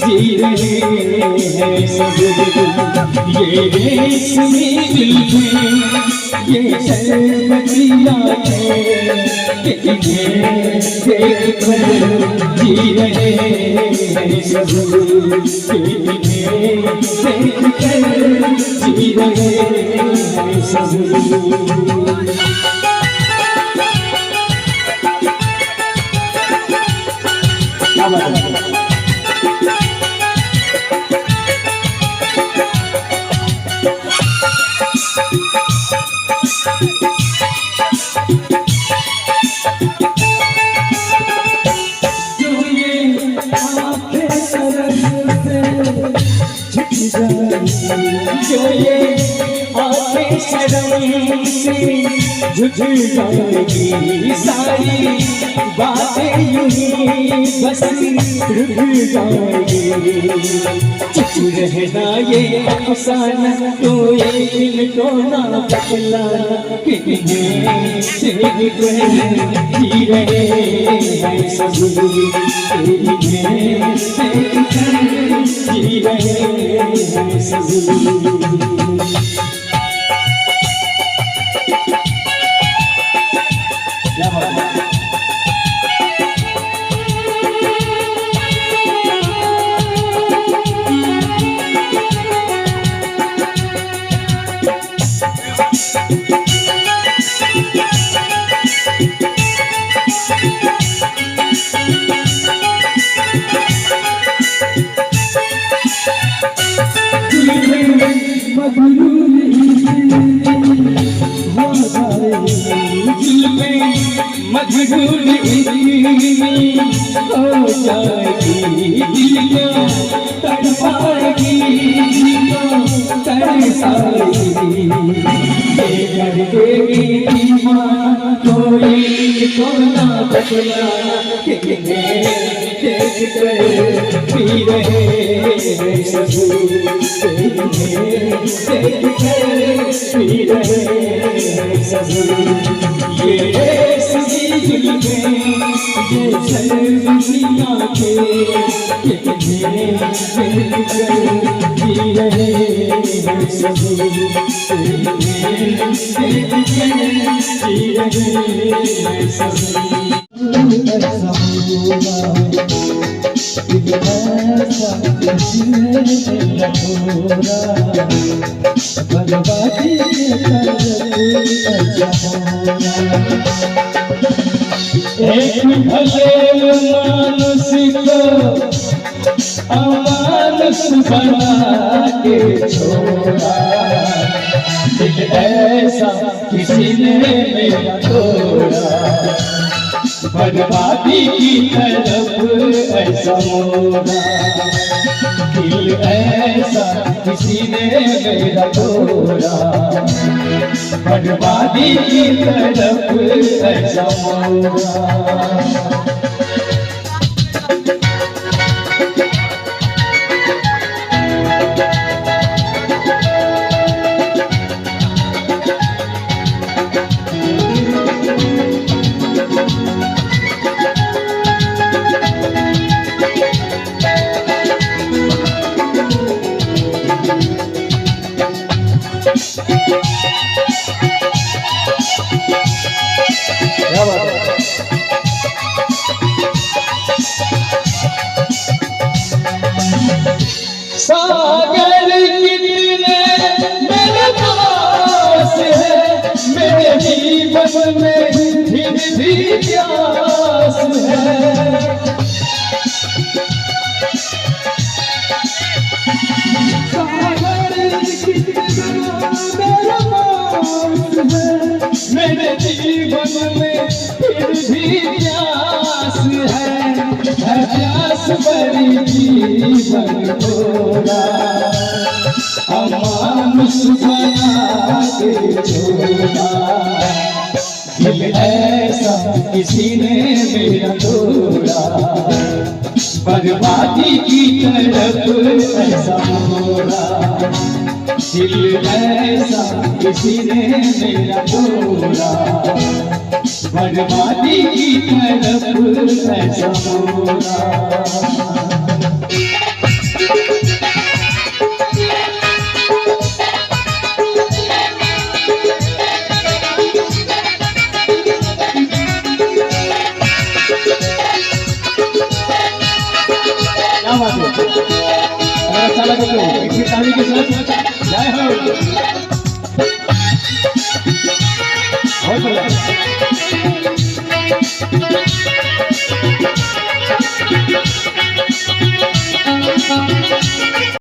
जी रहे हैं सब ये रेशमी जुल्फें ये शर्बतिया इन्हें देख कर जी रहे हैं सब इन्हें देख कर जी रहे हैं सब। जो ये आँखें शर्म से झुक जाएगी सारी बातें यूं ही बस रुक जाएगी। चुप रहना ये अफसाना तो एक दिन को ना बतलाना किन्हें जी रहे हैं सब इन्हें जी रहे हैं सब। मजबूर हो जाएगी तड़पाएगी तरसाएगी ये कर देगी ईमान कोई को ना बतलाना किन्हें देख कर पी रहे हैं सब इन्हें देख कर पी रहे हैं सब। ये सभी जुल्फें ये शर्मिया के इन्हें देख कर जी रहे हैं सब इन्हें देख कर जी रहे हैं सब। बर्बादी एक भले मानुष को अमानुष बना के छोड़ा दिल ऐसा किसी ने मेरा तोड़ा बर्बादी की तरफ ऐसा मोड़ा दिल ऐसा किसी ने मेरा तोड़ा बर्बादी की तरफ ऐसा मोड़ा। सागर कितने मेरे पास है मेरे जीवन में फिर भी प्यास है। सागर कितना मेरे पास है मेरे जीवन में फिर भी प्यास है प्यास भरी जीवन थोड़ा अमानुष बना के छोड़ा दिल ऐसा किसी ने मेरा तोड़ा बर्बादी की तरफ ऐसा मोड़ा दिल ऐसा किसी ने मेरा तोड़ा, बर्बादी की तरफ ऐसा मोड़ा। क्या बात है, अगर अच्छा लगे तो एक भी ताली के साथ जय हो। बहुत बढ़िया।